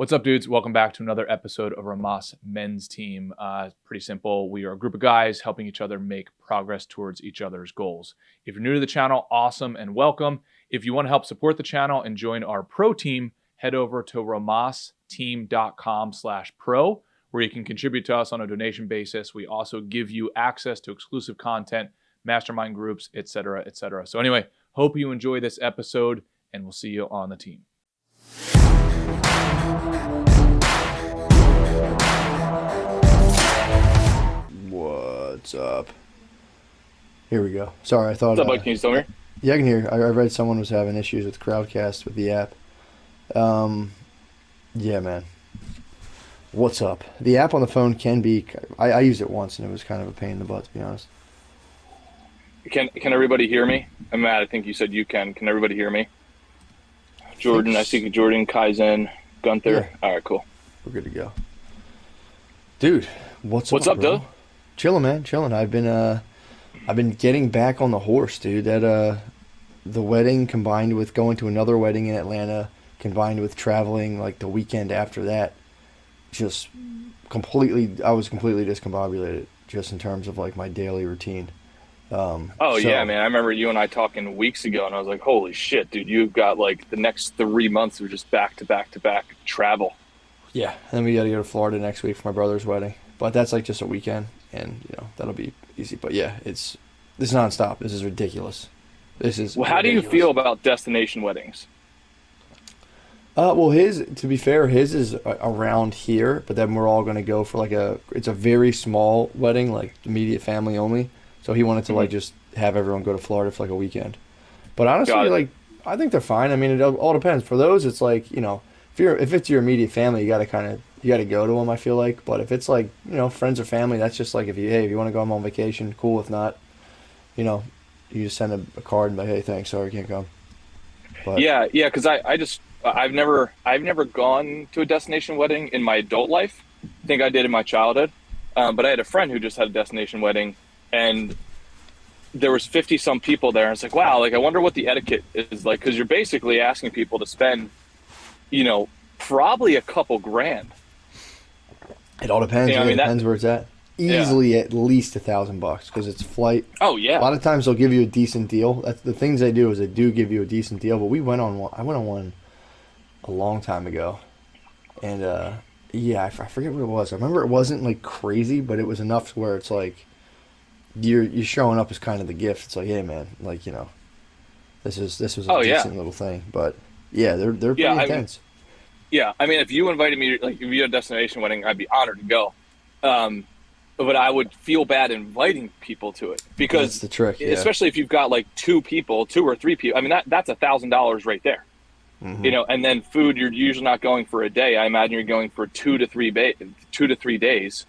What's up, dudes? Welcome back to another episode of Rhomas Men's Team. Pretty simple. We are a group of guys helping each other make progress towards each other's goals. If you're new to the channel, awesome and welcome. If you want to help support the channel and join our pro team, head over to romasteam.com/pro, where you can contribute to us on a donation basis. We also give you access to exclusive content, mastermind groups, etc., etc. So anyway, hope you enjoy this episode, and we'll see you on the team. What's up? Here we go. Sorry, I thought... What's up, Mike? Can you still hear? Yeah, I can hear. I read someone was having issues with Crowdcast with the app. Yeah, man. What's up? The app on the phone can be... I used it once, and it was kind of a pain in the butt, to be honest. Can everybody hear me? I'm Matt. I think you said you can. Can everybody hear me? Jordan, I see Jordan, Kaizen, Gunther. Yeah. All right, cool. We're good to go. Dude, what's up, bro? dude? Chilling, man. Chilling. I've been getting back on the horse, dude. That the wedding combined with going to another wedding in Atlanta, combined with traveling like the weekend after that, just I was completely discombobulated just in terms of like my daily routine. Yeah, man. I remember you and I talking weeks ago, and I was like, holy shit, dude, you've got like the next 3 months of just back to back to back travel. Yeah, and then we got to go to Florida next week for my brother's wedding. But that's like just a weekend, and that'll be easy. But yeah, this is nonstop. This is ridiculous. How do you feel about destination weddings? Well, to be fair, his is around here, but then we're all going to go for it's a very small wedding, like immediate family only. So he wanted to like just have everyone go to Florida for like a weekend. But honestly, I think they're fine. I mean, it all depends. For those, it's like, if it's your immediate family, you got to go to them, I feel like. But if it's like, friends or family, that's just like if you want to go on vacation, cool. If not, you just send a card and be like, hey, thanks, sorry, I can't come. But, yeah, because I've never gone to a destination wedding in my adult life. I think I did in my childhood. But I had a friend who just had a destination wedding, and there was 50 some people there. And it's like, wow, like I wonder what the etiquette is like, because you're basically asking people to spend, probably a couple grand. It all depends. It depends where it's at. Easily at least $1,000 because it's flight. Oh yeah. A lot of times they'll give you a decent deal. That's the things they do is they do give you a decent deal. But I went on one a long time ago, and I forget what it was. I remember it wasn't like crazy, but it was enough to where it's like you're showing up as kind of the gift. It's like, hey man, like this was a decent little thing. But yeah, they're pretty intense. I mean, if you invited me, like if you had a destination wedding, I'd be honored to go. But I would feel bad inviting people to it because that's the trick, especially if you've got like two or three people. I mean, that's $1,000 right there. Mm-hmm. And then food, you're usually not going for a day. I imagine you're going for 2 to 3 days.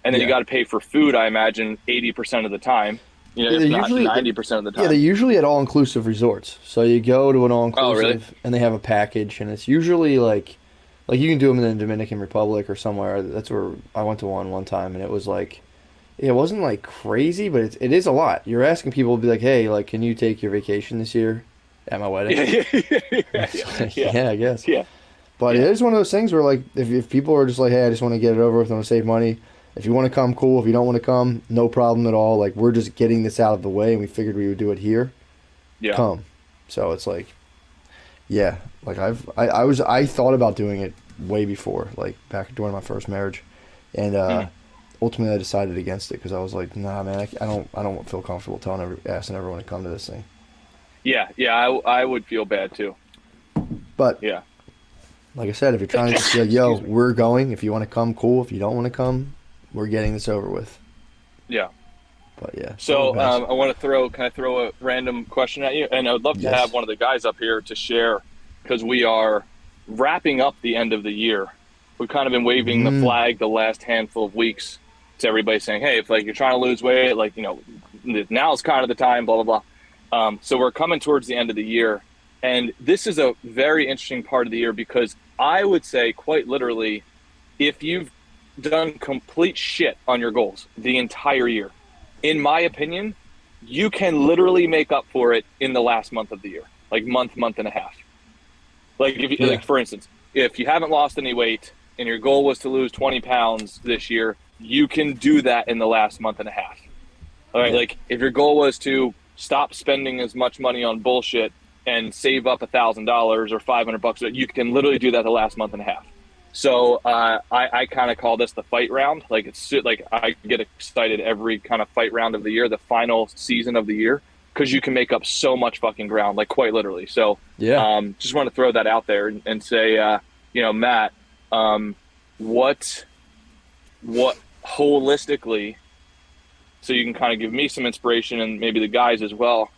And then you got to pay for food, I imagine, 80% of the time. If not 90% of the time. Yeah, they're usually at all-inclusive resorts. So you go to an all-inclusive, really? And they have a package, and it's usually like you can do them in the Dominican Republic or somewhere. That's where I went to one time, and it was like, it wasn't like crazy, but it is a lot. You're asking people to be like, hey, like, can you take your vacation this year at my wedding? Yeah, I guess. Yeah. But it is one of those things where, like, if people are just like, hey, I just want to get it over with, I want to save money. If you want to come, cool. If you don't want to come, no problem at all. Like, we're just getting this out of the way, and we figured we would do it here. Yeah. Come. So it's like, yeah. Like, I thought about doing it way before, like, back during my first marriage. And ultimately I decided against it because I was like, nah, man, I don't feel comfortable asking everyone to come to this thing. Yeah, I would feel bad too. But yeah, like I said, if you're trying to just be like, yo, we're going. If you want to come, cool. If you don't want to come, we're getting this over with. Yeah. But yeah. So can I throw a random question at you? And I would love to have one of the guys up here to share, because we are wrapping up the end of the year. We've kind of been waving the flag the last handful of weeks to everybody saying, hey, if like you're trying to lose weight, like, now's kind of the time, blah, blah, blah. So we're coming towards the end of the year. And this is a very interesting part of the year because I would say quite literally, if you've done complete shit on your goals the entire year, in my opinion, you can literally make up for it in the last month of the year, like month and a half. Like, if you, like for instance, if you haven't lost any weight and your goal was to lose 20 pounds this year, you can do that in the last month and a half. All right. Like if your goal was to stop spending as much money on bullshit and save up $1,000 or $500, you can literally do that the last month and a half. So I kind of call this the fight round. Like it's like I get excited every kind of fight round of the year, the final season of the year, because you can make up so much fucking ground, like quite literally. So just want to throw that out there and say, Matt, what holistically, so you can kind of give me some inspiration and maybe the guys as well.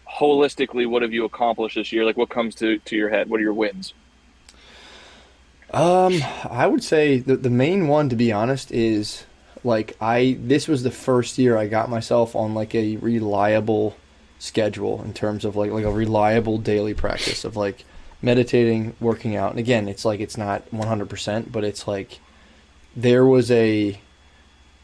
Holistically, what have you accomplished this year? Like what comes to your head? What are your wins? I would say the main one, to be honest, is like this was the first year I got myself on like a reliable schedule in terms of like a reliable daily practice of like meditating, working out. And again, it's like it's not 100%, but it's like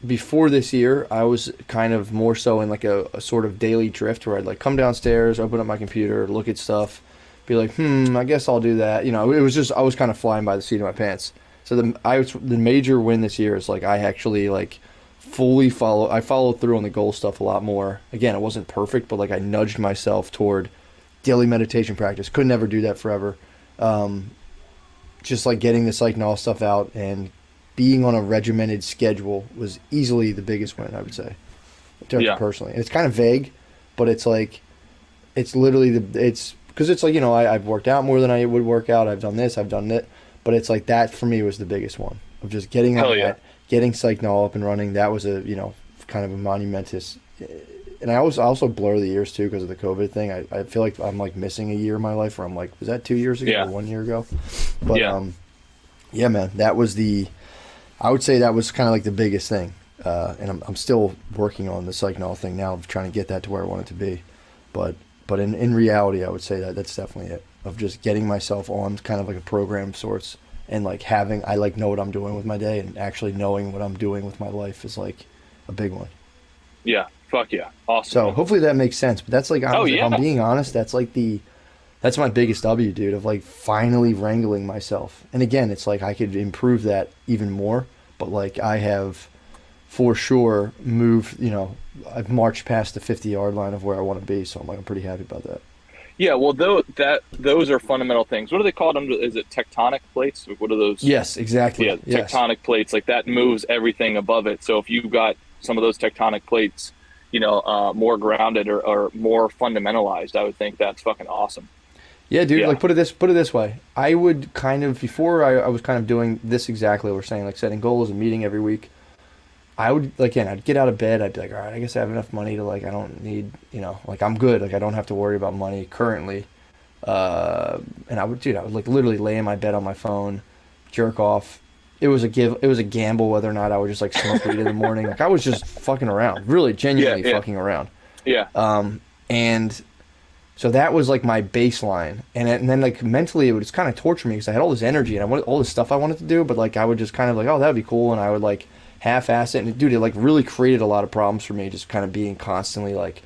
before this year, I was kind of more so in like a sort of daily drift where I'd like come downstairs, open up my computer, look at stuff, be like, I guess I'll do that. It was just, I was kind of flying by the seat of my pants. So the major win this year is like I actually like fully followed through on the goal stuff a lot more. Again, it wasn't perfect, but like I nudged myself toward daily meditation practice. Could never do that forever. Just like getting the psychnol stuff out and being on a regimented schedule was easily the biggest win, I would say, personally. And it's kind of vague, but it's like, it's literally it's because it's like, I've worked out more than I would work out. I've done this, I've done that. But it's like that for me was the biggest one of just getting on that, getting psychnol up and running. That was a, kind of a monumentous. And I also blur the years too because of the COVID thing. I feel like I'm like missing a year of my life where I'm like, was that 2 years ago or 1 year ago? But man, that was I would say that was kind of like the biggest thing. And I'm still working on the psychnol thing now of trying to get that to where I want it to be. But in reality, I would say that's definitely it, of just getting myself on kind of like a program of sorts and like I like know what I'm doing with my day, and actually knowing what I'm doing with my life is like a big one. Yeah. Fuck yeah. Awesome. So hopefully that makes sense. But that's like, honestly, if I'm being honest, that's like that's my biggest W, dude, of like finally wrangling myself. And again, it's like I could improve that even more, but like I have for sure moved, I've marched past the 50-yard line of where I want to be. So I'm pretty happy about that. Yeah. Well, those are fundamental things. What do they call them? Is it tectonic plates? What are those? Yes, exactly. Yeah. Tectonic plates, like that moves everything above it. So if you've got some of those tectonic plates, more grounded or more fundamentalized, I would think that's fucking awesome. Yeah, dude. Yeah. Like put it this way. I would kind of, before I was kind of doing this exactly what we're saying, like setting goals and meeting every week. I would, like, again, I'd get out of bed. I'd be like, all right, I guess I have enough money to like, I don't need, like I'm good. Like I don't have to worry about money currently. And I would like literally lay in my bed on my phone, jerk off. It was a gamble whether or not I would just like smoke weed in the morning. Like I was just fucking around, really genuinely fucking around. Yeah. And so that was like my baseline. And then like mentally it would just kind of torture me because I had all this energy and I wanted all this stuff I wanted to do, but like I would just kind of like, oh, that'd be cool. And I would like half-ass it. And dude, it like really created a lot of problems for me, just kind of being constantly like,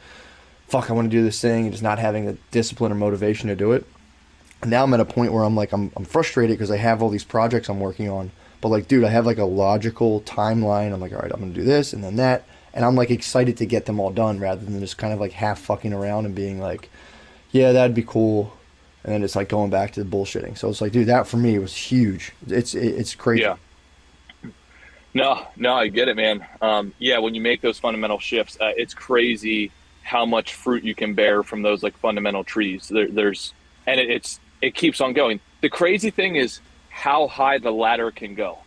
fuck, I want to do this thing and just not having the discipline or motivation to do it. And now I'm at a point where I'm like, I'm frustrated because I have all these projects I'm working on. But like, dude, I have like a logical timeline. I'm like, all right, I'm going to do this and then that. And I'm like excited to get them all done rather than just kind of like half fucking around and being like, yeah, that'd be cool. And then it's like going back to the bullshitting. So it's like, dude, that for me was huge. It's crazy. Yeah. No, I get it, man. When you make those fundamental shifts, it's crazy how much fruit you can bear from those like fundamental trees. It keeps on going. The crazy thing is how high the ladder can go.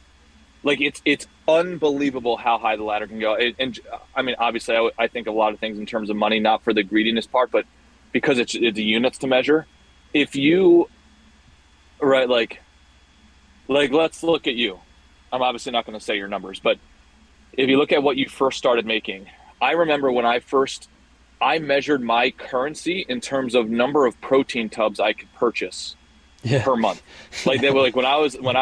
Like it's unbelievable how high the ladder can go. And I mean, obviously I think a lot of things in terms of money, not for the greediness part, but because it's the units to measure. If you, right, like let's look at you. I'm obviously not going to say your numbers, but if you look at what you first started making, I remember when I measured my currency in terms of number of protein tubs I could purchase per month. Like they were like when I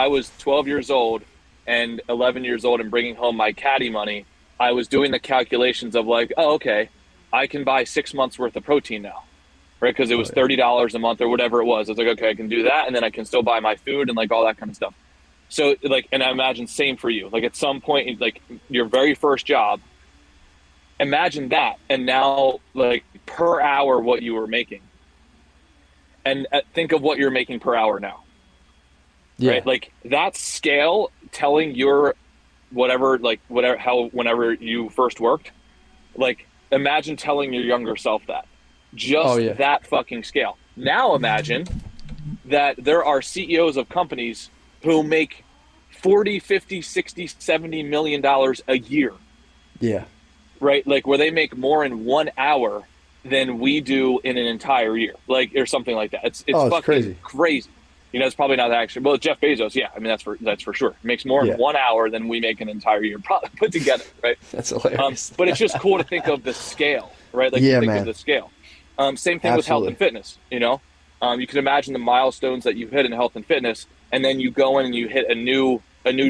was 12 years old and 11 years old and bringing home my caddy money, I was doing the calculations of like, oh, okay, I can buy 6 months worth of protein now. right? Because it was $30 a month or whatever it was. I was like, okay, I can do that, and then I can still buy my food and like all that kind of stuff. So like, and I imagine same for you. Like at some point, like your very first job, imagine that, and now like per hour what you were making, and think of what you're making per hour now. Yeah. Right? Like that scale telling your whatever whenever you first worked, like imagine telling your younger self that. Just that fucking scale. Now imagine that there are CEOs of companies who make 40, 50, 60, 70 million dollars a year. Yeah. Right? Like where they make more in 1 hour than we do in an entire year. Like or something like that. It's fucking crazy. You know, it's probably not actually. Well, Jeff Bezos, yeah. I mean, that's for sure. Makes more in 1 hour than we make an entire year probably put together, right? That's hilarious. But it's just cool to think of the scale, right? Like think of the scale. Same thing with health and fitness. You know, you can imagine the milestones that you've hit in health and fitness, and then you go in and you hit a new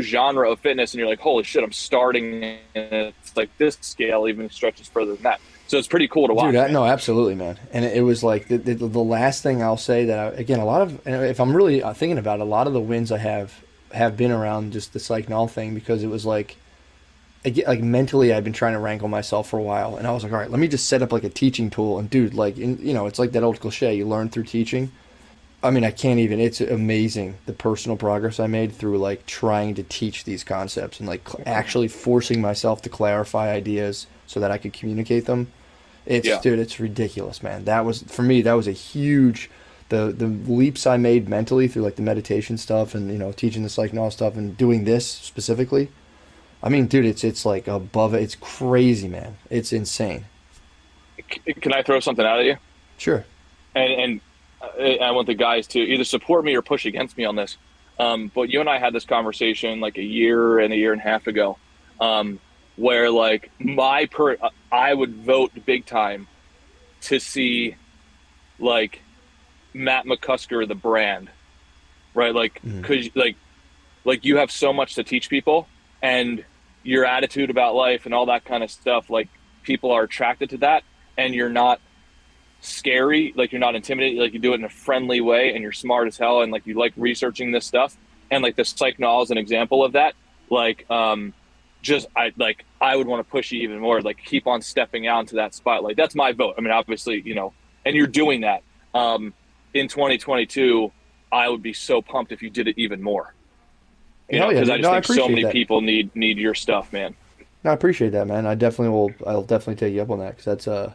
genre of fitness, and you're like, holy shit, I'm starting. And it's like this scale even stretches further than that. So it's pretty cool to watch. Dude, no, absolutely, man. And it was like the last thing I'll say that again, a lot of, if I'm really thinking about it, a lot of the wins I have been around just the psych null thing, because it was like mentally I've been trying to wrangle myself for a while, and I was like, all right, let me just set up like a teaching tool. And dude, like, you know, it's like that old cliche, you learn through teaching. I mean, I can't even, it's amazing the personal progress I made through like trying to teach these concepts and like actually forcing myself to clarify ideas so that I could communicate them. Dude, it's ridiculous, man. That was, for me, that was a huge, the leaps I made mentally through like the meditation stuff and, you know, teaching the psych null stuff and doing this specifically. I mean, dude, it's like above it. It's crazy, man. It's insane. Can I throw something out at you? Sure. And I want the guys to either support me or push against me on this. But you and I had this conversation like a year and a half ago, where like I would vote big time to see like Matt McCusker, the brand, right? Like, cause like you have so much to teach people, and your attitude about life and all that kind of stuff, like people are attracted to that, and you're not scary, like you're not intimidated, like you do it in a friendly way, and you're smart as hell, and like you like researching this stuff, and like the psych null is an example of that. Like I would want to push you even more, like keep on stepping out into that spotlight. That's my vote. I mean, obviously, you know, and you're doing that. In 2022, I would be so pumped if you did it even more. You know, because I just think so many people need your stuff, man. No, I appreciate that, man. I'll definitely take you up on that, because that's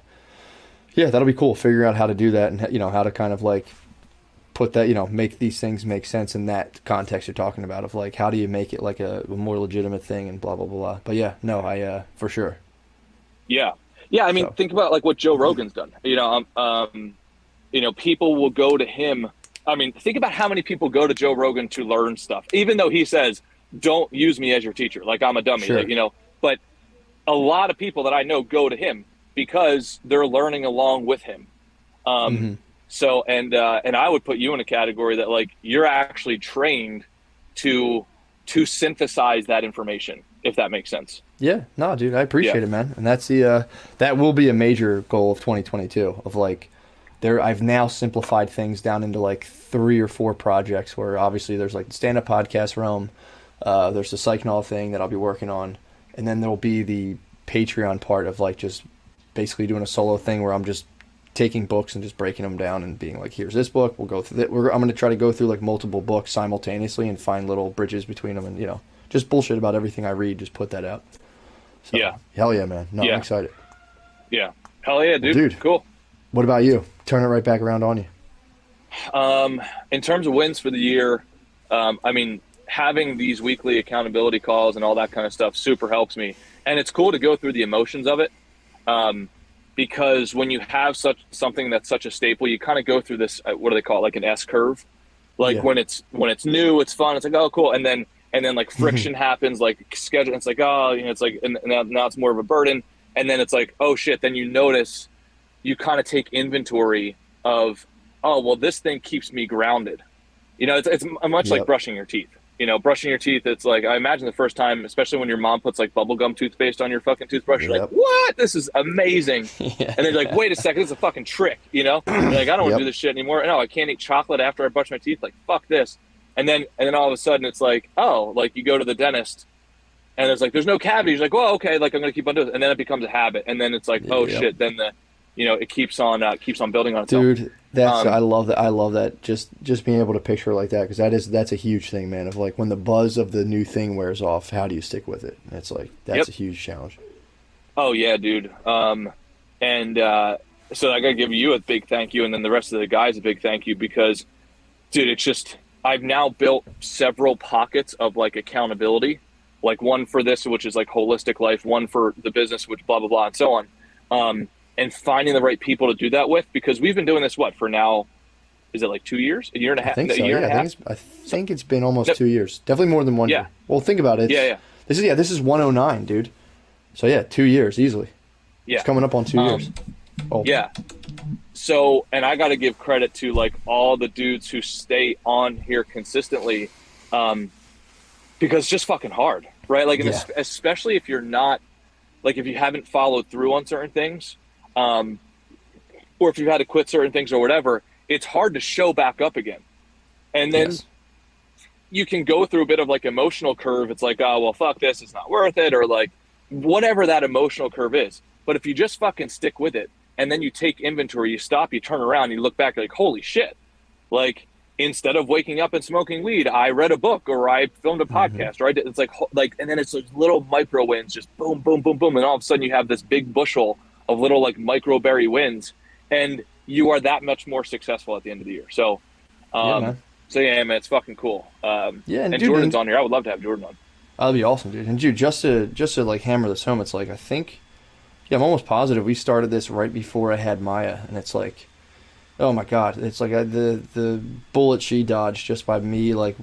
yeah, that'll be cool. Figuring out how to do that, and you know, how to kind of like put that, you know, make these things make sense in that context you're talking about, of like how do you make it like a more legitimate thing and blah blah blah blah. But yeah, no, I for sure. Yeah. I mean, think about like what Joe Rogan's done. You know, people will go to him. I mean, think about how many people go to Joe Rogan to learn stuff, even though he says, "Don't use me as your teacher," like I'm a dummy. Sure. Like, you know, but a lot of people that I know go to him because they're learning along with him. So, and I would put you in a category that like you're actually trained to synthesize that information, if that makes sense. Yeah, no, dude, I appreciate it, man. And that's that will be a major goal of 2022, of like I've now simplified things down into like 3 or 4 projects, where obviously there's like the stand-up podcast realm, there's the psych null thing that I'll be working on, and then there'll be the Patreon part of like just basically doing a solo thing where I'm just taking books and just breaking them down and being like, here's this book, we'll go through that. I'm going to try to go through like multiple books simultaneously and find little bridges between them, and, you know, just bullshit about everything I read, just put that out. So, yeah. Hell yeah, man. No, I'm excited. Yeah. Hell yeah, dude. Dude. Cool. What about you? Turn it right back around on you. In terms of wins for the year, I mean, having these weekly accountability calls and all that kind of stuff super helps me. And it's cool to go through the emotions of it. Because when you have something that's such a staple, you kind of go through this, what do they call it? Like an S curve. Like when it's new, it's fun. It's like, oh, cool. And then like friction happens, like schedule. It's like, oh, you know, it's like, and now it's more of a burden. And then it's like, oh shit. Then you notice, you kind of take inventory of, oh, well, this thing keeps me grounded. You know, it's much like brushing your teeth. brushing your teeth. It's like, I imagine the first time, especially when your mom puts like bubblegum toothpaste on your fucking toothbrush, you're like, what? This is amazing. And then you're like, wait a second, this is a fucking trick, You're like, I don't want to do this shit anymore. No, I can't eat chocolate after I brush my teeth. Like, fuck this. And then all of a sudden it's like, oh, like you go to the dentist and there's no cavities. You're like, well, okay, like I'm going to keep on doing it. And then it becomes a habit. And then it's like, oh shit. Then it keeps on building on itself. Dude, I love that. I love that. Just being able to picture like that, because that's a huge thing, man. Of like when the buzz of the new thing wears off, how do you stick with it? It's like that's a huge challenge. Oh yeah, dude. So I gotta give you a big thank you, and then the rest of the guys a big thank you, because, dude, it's just I've now built several pockets of like accountability, like one for this, which is like holistic life, one for the business, which blah blah blah, and so on. And finding the right people to do that with, because we've been doing this, for now, is it like 2 years? A year and a half? I think so, I think it's been almost 2 years. Definitely more than 1 year. Well, think about it. This is 109, dude. So 2 years easily. Yeah. It's coming up on 2 years. Oh. Yeah. So, and I got to give credit to like all the dudes who stay on here consistently, because it's just fucking hard, right? Like, especially if you're not, like if you haven't followed through on certain things, or if you've had to quit certain things or whatever, it's hard to show back up again. And then you can go through a bit of like emotional curve. It's like, oh, well, fuck this, it's not worth it, or like whatever that emotional curve is. But if you just fucking stick with it, and then you take inventory, you stop, you turn around, you look back, like, holy shit. Like, instead of waking up and smoking weed, I read a book, or I filmed a podcast, or it's like, and then it's like little micro wins, just boom, boom, boom, boom. And all of a sudden you have this big bushel of little like micro berry wins, and you are that much more successful at the end of the year. So, man, it's fucking cool. And dude, Jordan's on here. I would love to have Jordan on. That'd be awesome, dude. And dude, just to like hammer this home, it's like, I think, I'm almost positive we started this right before I had Maya, and it's like, oh my God, it's like the bullet she dodged just by me like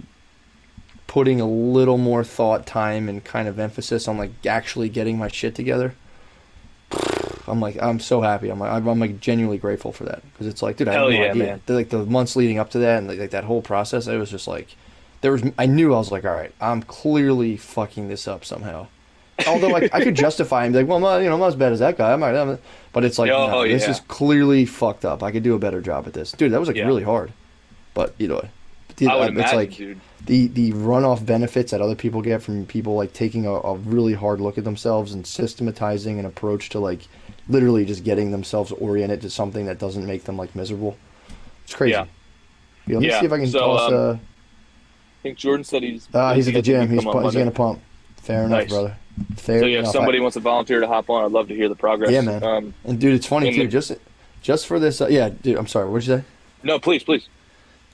putting a little more thought, time, and kind of emphasis on like actually getting my shit together. I'm so happy. I'm like genuinely grateful for that, because it's like, dude, I had no idea. Man. Like the months leading up to that, and like that whole process, it was just like I knew I was like, all right, I'm clearly fucking this up somehow. Although I could justify and be like, well, I'm not as bad as that guy. But it's like, this is clearly fucked up. I could do a better job at this, dude. That was like really hard. But I would it's imagine, like, dude, the runoff benefits that other people get from people like taking a really hard look at themselves and systematizing an approach to like literally just getting themselves oriented to something that doesn't make them like miserable. It's crazy. Let me see if I can toss. I think Jordan said he's at the gym. He's gonna pump. Fair enough, brother. Fair enough. If somebody wants to volunteer to hop on, I'd love to hear the progress. Yeah, man. And dude, it's funny too. Just for this. Dude. I'm sorry. What'd you say? No, please.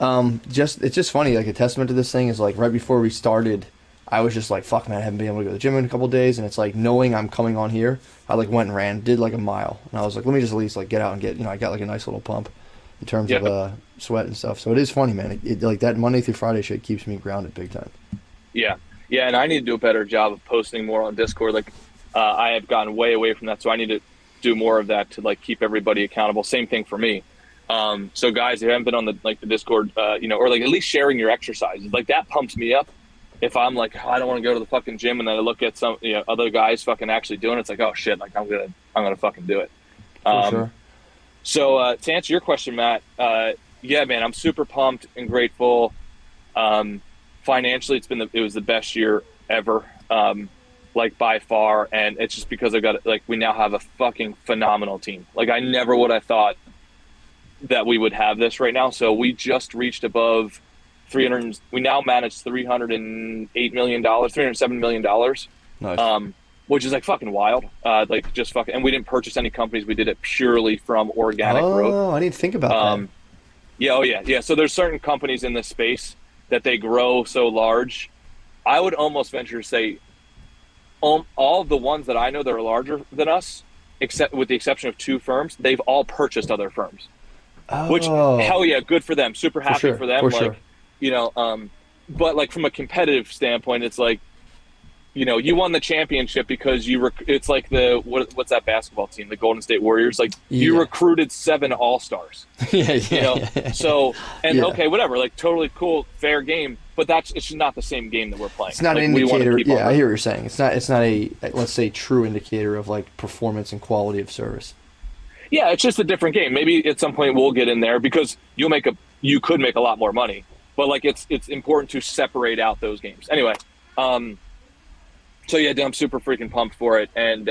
It's just funny. Like a testament to this thing is like right before we started, I was just like, fuck, man, I haven't been able to go to the gym in a couple of days, and it's like knowing I'm coming on here, I like went and did like a mile, and I was like, let me just at least like get out and get, I got like a nice little pump in terms of sweat and stuff. So it is funny, man. It like that Monday through Friday shit keeps me grounded big time. Yeah, and I need to do a better job of posting more on Discord. Like, I have gotten way away from that, so I need to do more of that to like keep everybody accountable. Same thing for me. So guys, if you haven't been on the Discord, or like at least sharing your exercises, like that pumps me up. If I'm like, I don't want to go to the fucking gym, and then I look at some other guys fucking actually doing it, it's like, oh shit, like I'm gonna fucking do it. For sure. So to answer your question, Matt, man, I'm super pumped and grateful. Financially, it was the best year ever, like by far, and it's just because we now have a fucking phenomenal team. Like I never would have thought that we would have this right now. So we just reached above 300. We now manage $308 million, $307 million, nice. Which is like fucking wild. And we didn't purchase any companies. We did it purely from organic growth. Oh, I didn't think about that. Yeah. So there's certain companies in this space that they grow so large. I would almost venture to say all of the ones that I know that are larger than us, except with the exception of two firms, they've all purchased other firms. Oh. Which, hell yeah, good for them. Super happy for them. But like from a competitive standpoint, it's like, you won the championship because it's like what's that basketball team, the Golden State Warriors? Like you recruited 7 all-stars. So, okay, whatever, like totally cool, fair game. but it's not the same game that we're playing. It's not like, an indicator. Yeah, I hear what you're saying. It's not a, let's say, true indicator of like performance and quality of service. Yeah, it's just a different game. Maybe at some point we'll get in there because you could make a lot more money, but like it's important to separate out those games. Anyway, so yeah, dude, I'm super freaking pumped for it, and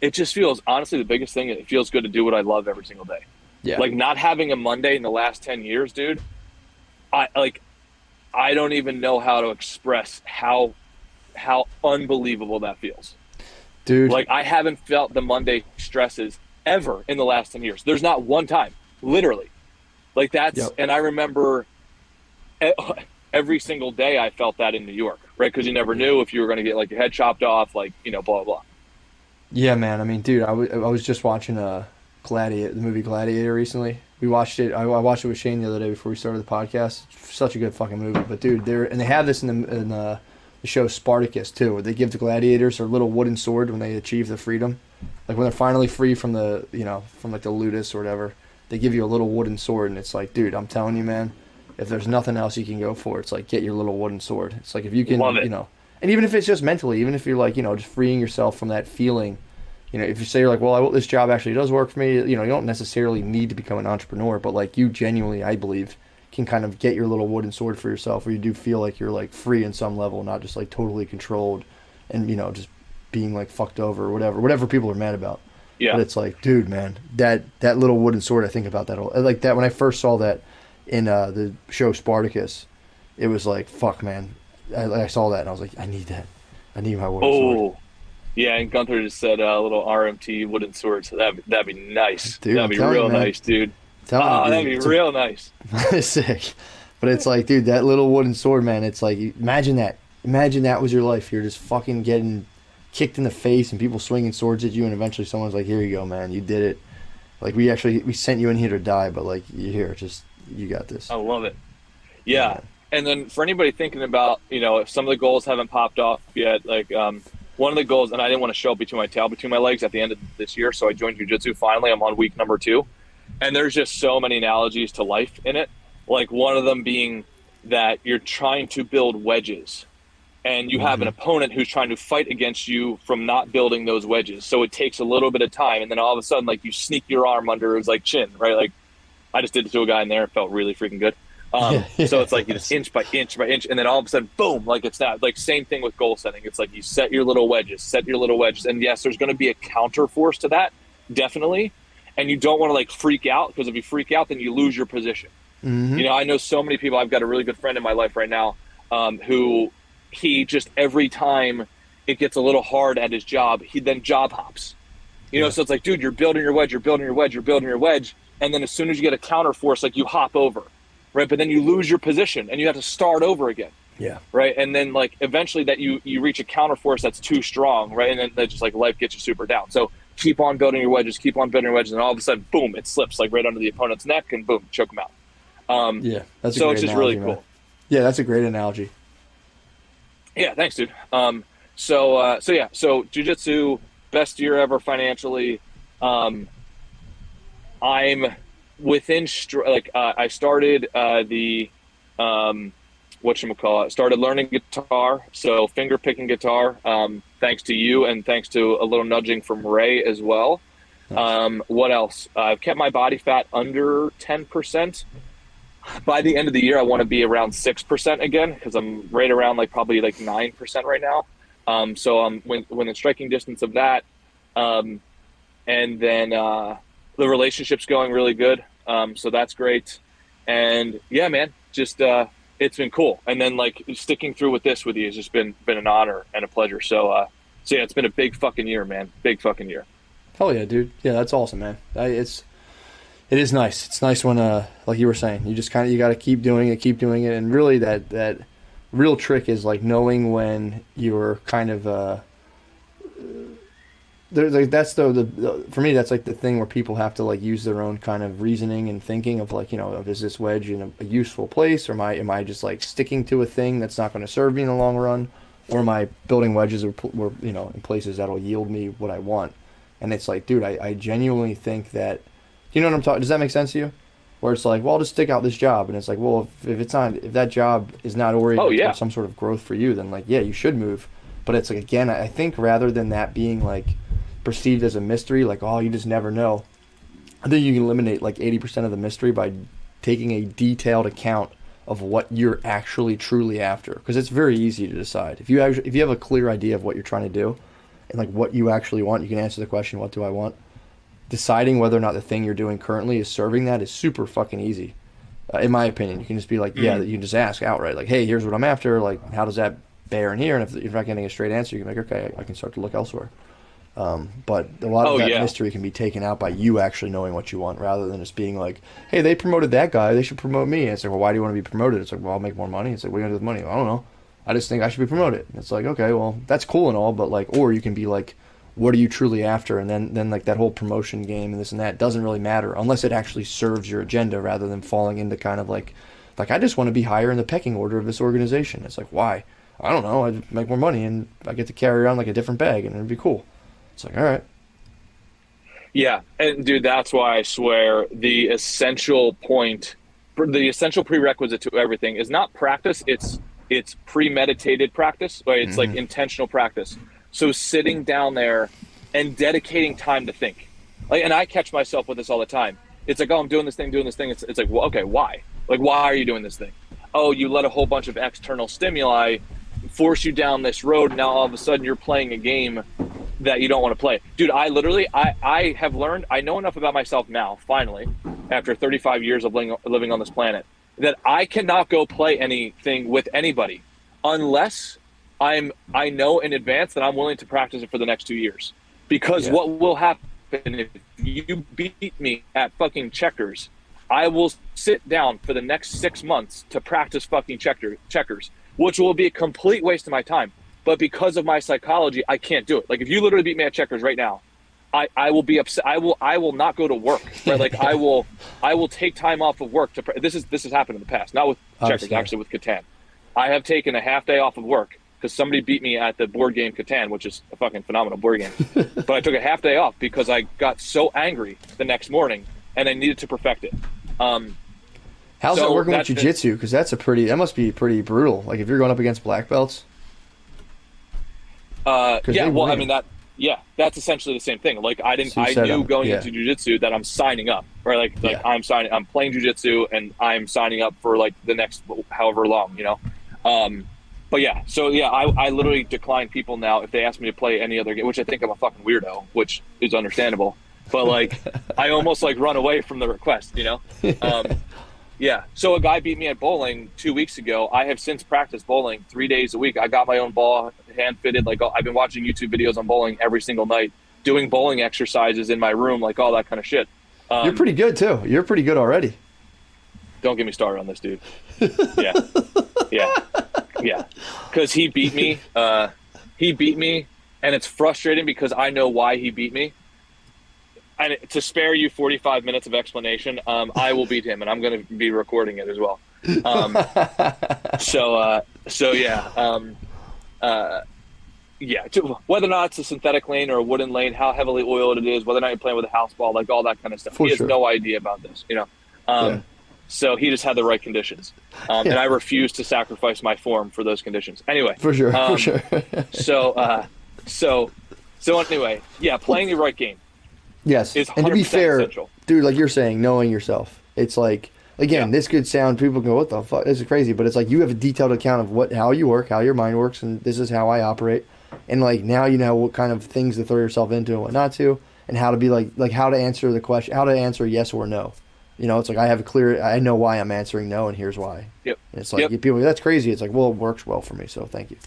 it just feels, honestly, the biggest thing, it feels good to do what I love every single day. Yeah. Like not having a Monday in the last 10 years, dude. I don't even know how to express how unbelievable that feels. Dude. Like I haven't felt the Monday stresses ever in the last 10 years. There's not one time, literally. Like that's, yep. And I remember every single day I felt that in New York, right? Because you never knew if you were going to get like your head chopped off, like, blah, blah, blah. Yeah, man. I mean, dude, I was just watching the movie Gladiator recently. We watched it. I watched it with Shane the other day before we started the podcast. Such a good fucking movie. But dude, they have this in the show Spartacus too, where they give the gladiators their little wooden sword when they achieve their freedom. Like when they're finally free from the from like the ludus or whatever, they give you a little wooden sword, and it's like, dude, I'm telling you, man, if there's nothing else you can go for, it's like get your little wooden sword. It's like if you can, and even if it's just mentally, even if you're like, just freeing yourself from that feeling. If you say you're like, well, this job actually does work for me, you don't necessarily need to become an entrepreneur, but like you genuinely, I believe, can kind of get your little wooden sword for yourself, where you do feel like you're like free in some level, not just like totally controlled and, just being like fucked over or whatever people are mad about. Yeah. But it's like, dude, man, that little wooden sword, I think about that like that when I first saw that in the show Spartacus, it was like, fuck, man. I saw that and I was like, I need that. I need my wooden sword. Yeah, and Gunther just said a little RMT wooden sword, so that'd be nice. Dude, that'd be real nice, dude. That'd be real nice. Sick. But it's like, dude, that little wooden sword, man, it's like, imagine that. Imagine that was your life. You're just fucking getting kicked in the face and people swinging swords at you, and eventually someone's like, here you go, man, you did it. Like, we sent you in here to die, but like, you're here, just, you got this. I love it. Yeah. And then for anybody thinking about, if some of the goals haven't popped off yet, like, one of the goals, and I didn't want to show up between my legs at the end of this year, so I joined jiu-jitsu finally. I'm on week number 2. And there's just so many analogies to life in it. Like one of them being that you're trying to build wedges, and you have an opponent who's trying to fight against you from not building those wedges. So it takes a little bit of time, and then all of a sudden, like, you sneak your arm under his like chin, right? Like I just did it to a guy in there. It felt really freaking good. So it's like you just inch by inch by inch, and then all of a sudden, boom, like it's not like same thing with goal setting. It's like you set your little wedges. And yes, there's going to be a counter force to that, definitely. And you don't want to like freak out, because if you freak out, then you lose your position. Mm-hmm. I know so many people. I've got a really good friend in my life right now, who he just, every time it gets a little hard at his job, he then job hops. So it's like, dude, you're building your wedge, and then as soon as you get a counter force, like you hop over. Right, but then you lose your position and you have to start over again. Yeah. Right, and then like eventually that you reach a counter force that's too strong, right, and then that just like life gets you super down. So keep on building your wedges, and all of a sudden, boom, it slips like right under the opponent's neck, and boom, choke them out. That's so a great it's just analogy, really man. cool. Yeah, that's a great analogy. Yeah, thanks, dude. So jiu-jitsu, best year ever financially. I'm within I started started learning guitar, so finger picking guitar, thanks to you and thanks to a little nudging from Ray as well. Nice. What else? I've kept my body fat under 10%. By the end of the year, I want to be around 6% again, because I'm right around probably 9% right now. So I'm within striking distance of that. And then the relationship's going really good. So that's great. And yeah, man, just it's been cool. And then sticking through with this with you has just been an honor and a pleasure. So yeah, it's been a big fucking year, man. Big fucking year. Hell yeah, dude. Yeah, that's awesome, man. It is nice. It's nice when like you were saying, you just you got to keep doing it. And really that real trick is knowing when you're kind of that's for me, that's the thing where people have to use their own kind of reasoning and thinking of is this wedge in a useful place, or am I just sticking to a thing that's not going to serve me in the long run, or am I building wedges in places that'll yield me what I want? And it's dude, I genuinely think that, you know what I'm talking, does that make sense to you? where it's like, well, I'll just stick out this job, and it's like, well, if that job is not oriented towards some sort of growth for you, then like, yeah, you should move. But it's like, again, I think rather than that being like perceived as a mystery, like, oh, you just never know, I think you can eliminate like 80% of the mystery by taking a detailed account of what you're actually truly after, because it's very easy to decide. If you have a clear idea of what you're trying to do and like what you actually want, you can answer the question, what do I want? Deciding whether or not the thing you're doing currently is serving that is super fucking easy, in my opinion. You can just be like, you can just ask outright, like, hey, here's what I'm after, like, how does that bear in here? And if you're not getting a straight answer, you can be like, okay, I can start to look elsewhere. But a lot of that mystery can be taken out by you actually knowing what you want, rather than just being like, hey, they promoted that guy, they should promote me. And it's like, well, why do you want to be promoted? It's like, well, I'll make more money. It's like, what are you going to do with money? I don't know. I just think I should be promoted. And it's like, okay, well, that's cool and all, but like, or you can be like, what are you truly after? And then like that whole promotion game and this and that doesn't really matter unless it actually serves your agenda, rather than falling into kind of like I just want to be higher in the pecking order of this organization. It's like, why? I don't know. I make more money and I get to carry around like a different bag and it'd be cool. It's like, all right. Yeah. And dude, that's why I swear the essential prerequisite to everything is not practice. It's premeditated practice. Right? It's like intentional practice. So sitting down there and dedicating time to think. Like, and I catch myself with this all the time. It's like, oh, I'm doing this thing. It's like, well, okay, why? Like, why are you doing this thing? Oh, you let a whole bunch of external stimuli force you down this road. And now all of a sudden you're playing a game that you don't want to play. Dude, I have learned, I know enough about myself now, finally, after 35 years of living on this planet, that I cannot go play anything with anybody unless I know in advance that I'm willing to practice it for the next 2 years. Because what will happen if you beat me at fucking checkers, I will sit down for the next 6 months to practice fucking checkers, which will be a complete waste of my time. But because of my psychology, I can't do it. Like, if you literally beat me at checkers right now, I will be upset. I will not go to work. Right? Like, I will take time off of work to. This has happened in the past, not with checkers, actually with Catan. I have taken a half day off of work because somebody beat me at the board game Catan, which is a fucking phenomenal board game. But I took a half day off because I got so angry the next morning and I needed to perfect it. How's that working with jiu-jitsu? Because that must be pretty brutal. Like, if you're going up against black belts. That's essentially the same thing. Like, I knew going into jiu-jitsu that I'm signing up, right? I'm playing jiu-jitsu and I'm signing up for like the next however long, you know? But yeah, so yeah, I literally decline people now if they ask me to play any other game, which I think I'm a fucking weirdo, which is understandable. But like, I almost like run away from the request, you know? Yeah. So a guy beat me at bowling 2 weeks ago. I have since practiced bowling 3 days a week. I got my own ball hand fitted. Like, I've been watching YouTube videos on bowling every single night, doing bowling exercises in my room, like all that kind of shit. You're pretty good too. You're pretty good already. Don't get me started on this dude. Yeah. Because he beat me. And it's frustrating because I know why he beat me. And to spare you 45 minutes of explanation, I will beat him, and I'm going to be recording it as well. Whether or not it's a synthetic lane or a wooden lane, how heavily oiled it is, whether or not you're playing with a house ball, like all that kind of stuff. He has no idea about this, you know. So he just had the right conditions, and I refuse to sacrifice my form for those conditions. Anyway, for sure. So anyway, yeah, playing the right game. Yes, and to be fair, essential. Dude, like you're saying, knowing yourself, it's like, again, this could sound, people go, what the fuck, this is crazy, but it's like you have a detailed account of how you work, how your mind works, and this is how I operate, and like now you know what kind of things to throw yourself into and what not to, and how to be like how to answer the question, how to answer yes or no. You know, it's like I know why I'm answering no, and here's why. Yep. And it's like people, that's crazy. It's like, well, it works well for me, so thank you.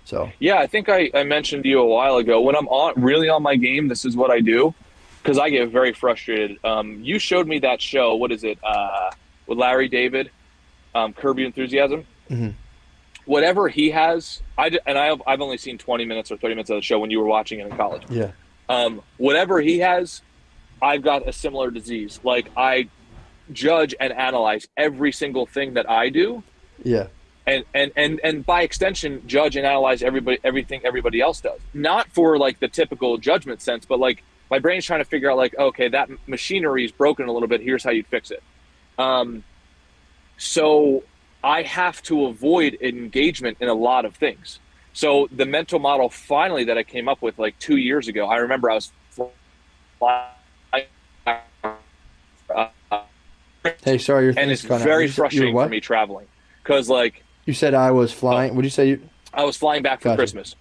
So yeah, I think I mentioned to you a while ago, when I'm really on my game, this is what I do. Because I get very frustrated. You showed me that show. What is it? With Larry David, Curb Your Enthusiasm. Mm-hmm. Whatever he has, I've only seen 20 minutes or 30 minutes of the show when you were watching it in college. Yeah. Whatever he has, I've got a similar disease. Like, I judge and analyze every single thing that I do. Yeah. And by extension, judge and analyze everything everybody else does. Not for like the typical judgment sense, but like, my brain's trying to figure out, like, okay, that machinery is broken a little bit. Here's how you'd fix it. So I have to avoid engagement in a lot of things. So the mental model finally that I came up with like 2 years ago, I remember I was flying, Hey, sorry, your and thing's it's cut out. very You're frustrating what? for me traveling because like You said I was flying. What did you say? I was flying back for Gotcha. Christmas.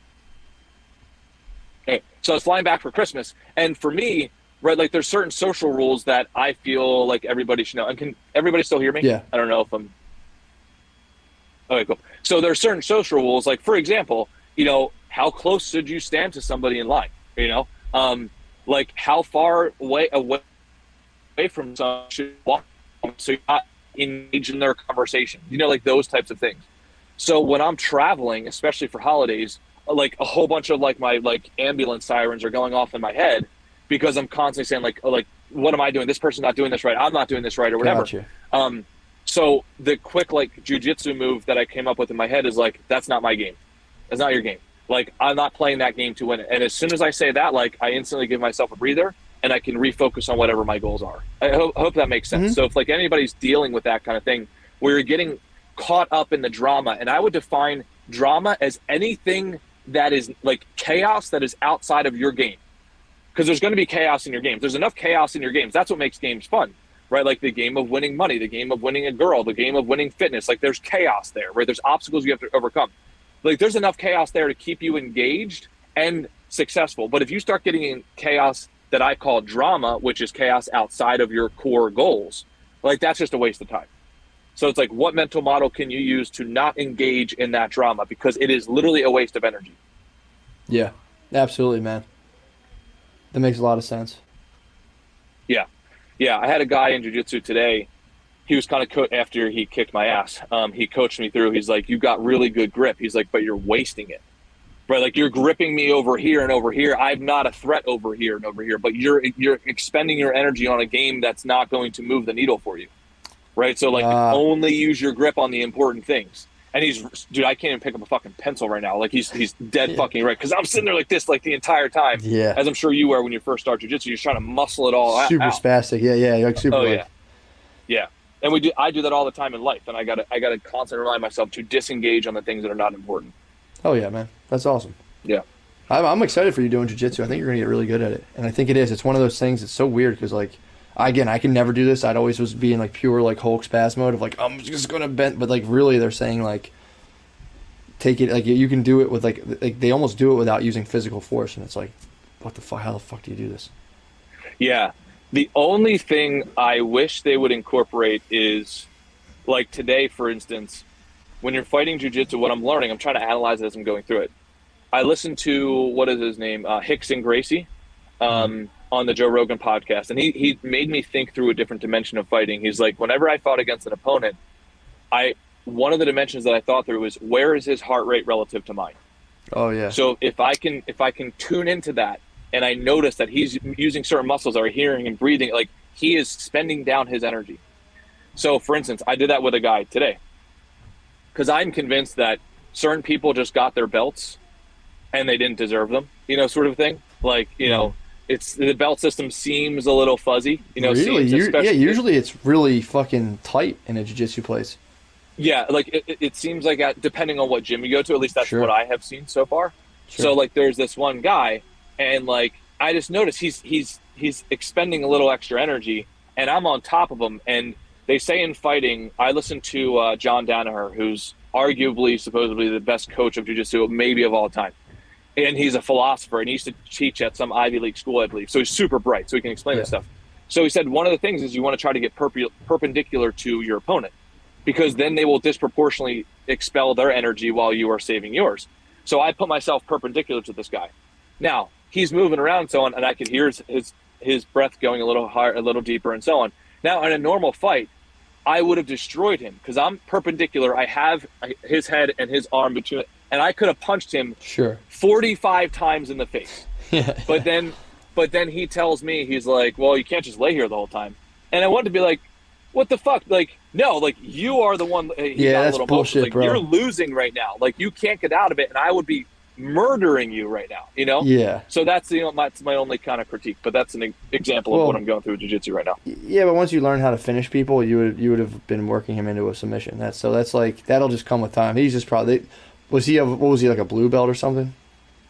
Okay. So I was flying back for Christmas, and for me, right, like there's certain social rules that I feel like everybody should know. And can everybody still hear me? Yeah. I don't know if I'm. Okay, cool. So there are certain social rules, like for example, how close should you stand to somebody in line? Like how far away from someone should you walk so you're not engaged in their conversation. Like those types of things. So when I'm traveling, especially for holidays, like a whole bunch of like my like ambulance sirens are going off in my head because I'm constantly saying like what am I doing? This person's not doing this right. I'm not doing this right or whatever. Gotcha. So the quick like jujitsu move that I came up with in my head is like, that's not my game. That's not your game. Like I'm not playing that game to win it. And as soon as I say that, like I instantly give myself a breather and I can refocus on whatever my goals are. I hope that makes sense. Mm-hmm. So if like anybody's dealing with that kind of thing where you're getting caught up in the drama, and I would define drama as anything that is like chaos that is outside of your game. Because there's going to be chaos in your games. There's enough chaos in your games. That's what makes games fun, right? Like the game of winning money, the game of winning a girl, the game of winning fitness. Like there's chaos there, right? There's obstacles you have to overcome. Like there's enough chaos there to keep you engaged and successful. But if you start getting in chaos that I call drama, which is chaos outside of your core goals, like that's just a waste of time. So it's like, what mental model can you use to not engage in that drama? Because it is literally a waste of energy. Yeah, absolutely, man. That makes a lot of sense. Yeah. Yeah, I had a guy in jiu-jitsu today. He was kind of after he kicked my ass. He coached me through. He's like, you got really good grip. He's like, but you're wasting it. Right? Like you're gripping me over here and over here. I'm not a threat over here and over here, but you're expending your energy on a game that's not going to move the needle for you. Right? So like only use your grip on the important things. And dude, I can't even pick up a fucking pencil right now. Like he's dead fucking right. Because I'm sitting there like this like the entire time. Yeah. As I'm sure you were when you first start jiu-jitsu. You're trying to muscle it all super out. spastic. Yeah. Like super. Oh, yeah. Yeah. And I do that all the time in life. And I gotta constantly remind myself to disengage on the things that are not important. Oh yeah, man. That's awesome. Yeah. I'm excited for you doing jiu-jitsu. I think you're going to get really good at it. And I think it is. It's one of those things that's so weird because, like, I can never do this. I'd always was being, like, pure, like, Hulk spasm mode of, like, I'm just going to bend. But, like, really they're saying, like, take it. Like, you can do it with, like, they almost do it without using physical force. And it's like, what the fuck? How the fuck do you do this? Yeah. The only thing I wish they would incorporate is, like, today, for instance, when you're fighting jiu-jitsu, what I'm learning, I'm trying to analyze it as I'm going through it. I listened to, what is his name, Hickson Gracie, on the Joe Rogan podcast. And he made me think through a different dimension of fighting. He's like, whenever I fought against an opponent, one of the dimensions that I thought through was, where is his heart rate relative to mine? Oh, yeah. So if I can tune into that, and I notice that he's using certain muscles or hearing and breathing, like he is spending down his energy. So for instance, I did that with a guy today because I'm convinced that certain people just got their belts and they didn't deserve them, sort of thing. Like, it's the belt system seems a little fuzzy, Really? Usually it's really fucking tight in a jiu-jitsu place. Yeah, like it seems like depending on what gym you go to, at least that's what I have seen so far. Sure. So like there's this one guy and like I just noticed he's expending a little extra energy and I'm on top of him. And they say in fighting, I listened to John Danaher, who's arguably supposedly the best coach of jiu-jitsu maybe of all time. And he's a philosopher and he used to teach at some Ivy League school, I believe. So he's super bright, so he can explain this stuff. So he said one of the things is you want to try to get perpendicular to your opponent because then they will disproportionately expel their energy while you are saving yours. So I put myself perpendicular to this guy. Now, he's moving around and so on, and I could hear his breath going a little higher, a little deeper and so on. Now, in a normal fight, I would have destroyed him because I'm perpendicular. I have his head and his arm between it. And I could have punched him 45 times in the face. But then he tells me, he's like, well, you can't just lay here the whole time. And I wanted to be like, what the fuck? Like, no, like you are the one. That's bullshit, like, bro. You're losing right now. Like you can't get out of it. And I would be murdering you right now, you know? Yeah. So that's that's my only kind of critique, but that's an example of what I'm going through with jiu-jitsu right now. Yeah, but once you learn how to finish people, you would have been working him into a submission. That's like that'll just come with time. He's just probably what was he like a blue belt or something?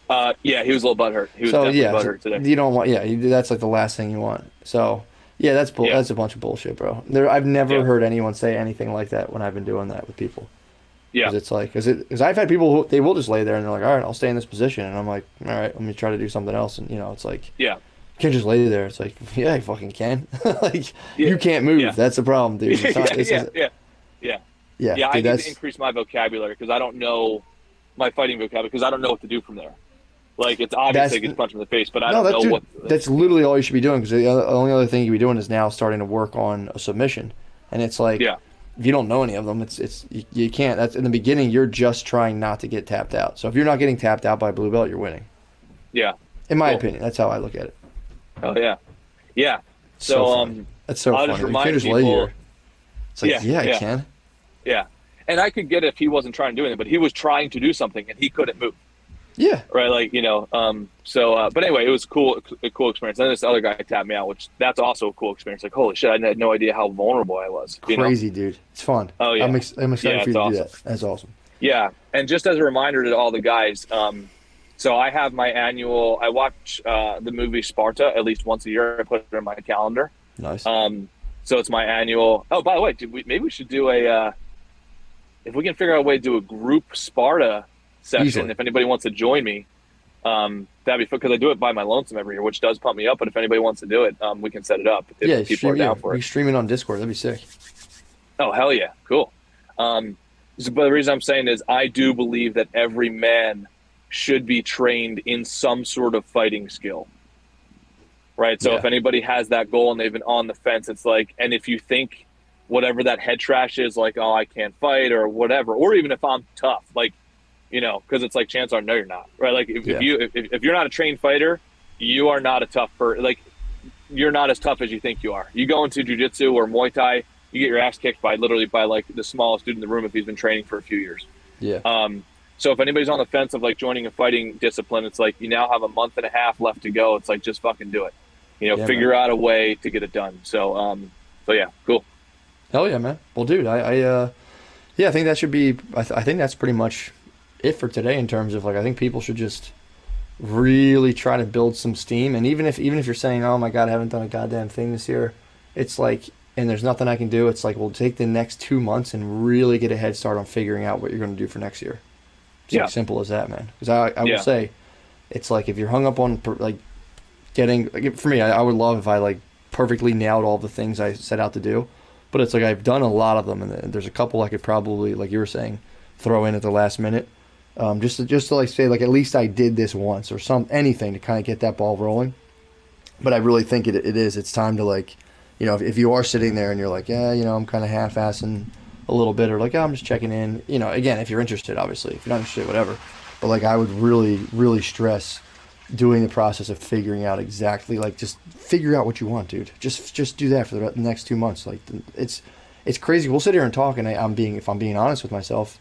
Yeah, he was a little butthurt. He was definitely butthurt today. You don't want that's like the last thing you want. So yeah, that's a bunch of bullshit, bro. I've never heard anyone say anything like that when I've been doing that with people. Yeah, because I've had people who they will just lay there and they're like, all right, I'll stay in this position, and I'm like, all right, let me try to do something else, and it's like, you can't just lay there. It's like, yeah, you fucking can. Like, you can't move. Yeah. That's the problem, dude. It's not, Yeah. I need to increase my vocabulary because I don't know my fighting vocabulary because I don't know what to do from there. Like, it's obvious I get punched in the face, but I don't know what. That's literally all you should be doing because the only other thing you be doing is now starting to work on a submission, and it's like, if you don't know any of them, you can't. That's in the beginning. You're just trying not to get tapped out. So if you're not getting tapped out by blue belt, you're winning. Yeah. In my opinion, that's how I look at it. Oh yeah, yeah. So that's so I'll funny. Just You remind can't just people, lay here. It's like I can. Yeah, and I could get it if he wasn't trying to do anything, but he was trying to do something and he couldn't move. Yeah. Right. Like but anyway, it was a cool experience. Then this other guy tapped me out, which that's also a cool experience. Like, holy shit, I had no idea how vulnerable I was. Crazy, dude. It's fun. Oh yeah. I'm excited for you to do that. That's awesome. Yeah, and just as a reminder to all the guys, so I have my annual. I watch the movie Sparta at least once a year. I put it in my calendar. Nice. So it's my annual. Oh, by the way, maybe we should do if we can figure out a way to do a group Sparta session. Easily. If anybody wants to join me, that'd be fun because I do it by my lonesome every year, which does pump me up. But if anybody wants to do it, we can set it up. If people are down for it. You stream it on Discord. That'd be sick. Oh hell yeah, cool. But the reason I'm saying is I do believe that every man should be trained in some sort of fighting skill. Right. So if anybody has that goal and they've been on the fence, it's like, and if you think whatever that head trash is, like, oh, I can't fight or whatever, or even if I'm tough, like, because it's like, chances are, no, you're not. Right. Like if you're not a trained fighter, you are not a tough person. Like, you're not as tough as you think you are. You go into jiu-jitsu or Muay Thai, you get your ass kicked by like the smallest dude in the room if he's been training for a few years. Yeah. So if anybody's on the fence of like joining a fighting discipline, it's like you now have a month and a half left to go. It's like, just fucking do it. Figure out a way to get it done. So yeah, cool. Hell yeah, man. Well, dude, I think that should be. I think that's pretty much it for today in terms of like, I think people should just really try to build some steam. And even if you're saying, oh my God, I haven't done a goddamn thing this year, it's like, and there's nothing I can do. It's like, we'll take the next 2 months and really get a head start on figuring out what you're going to do for next year. It's like simple as that, man. Because I will say, it's like if you're hung up on like getting, like, for me, I would love if I like perfectly nailed all the things I set out to do. But it's like I've done a lot of them, and there's a couple I could probably, like you were saying, throw in at the last minute, just to like say like at least I did this once or anything to kind of get that ball rolling. But I really think it's time to like, if you are sitting there and you're like, I'm kind of half-assing a little bit, or like, I'm just checking in, again, if you're interested, obviously. If you're not interested, whatever. But like, I would really, really stress doing the process of figuring out exactly, like, just figure out what you want, dude. Just do that for the next 2 months. Like, it's crazy. We'll sit here and talk, and if I'm being honest with myself,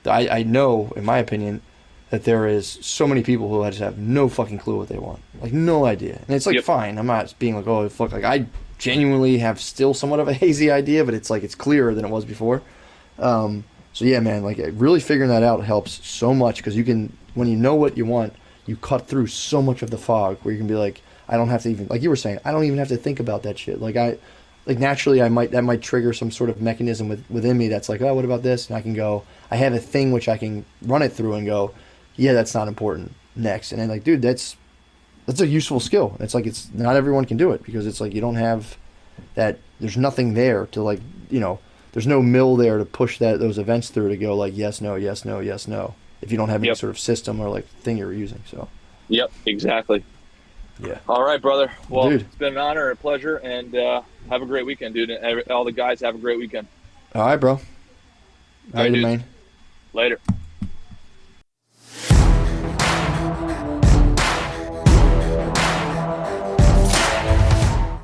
I know, in my opinion, that there is so many people who just have no fucking clue what they want. Like, no idea. And it's like, fine. I'm not being like, oh, fuck. Like, I genuinely have still somewhat of a hazy idea, but it's like, it's clearer than it was before. So yeah, man, like, really figuring that out helps so much, because you can, when you know what you want, you cut through so much of the fog where you can be like, I don't have to even, like you were saying, I don't even have to think about that shit. Like, naturally that might trigger some sort of mechanism within me that's like, oh, what about this? And I can go, I have a thing which I can run it through and go, yeah, that's not important. Next. And then like, dude, that's a useful skill. It's like, it's not everyone can do it, because it's like, you don't have that, there's nothing there to like, there's no mill there to push those events through to go like, yes, no, yes, no, yes, no, if you don't have any sort of system or like thing you're using. So. Yep, exactly. Yeah. All right, brother. Well, dude, it's been an honor and a pleasure, and have a great weekend, dude. And all the guys have a great weekend. All right, bro. All right, man. Later.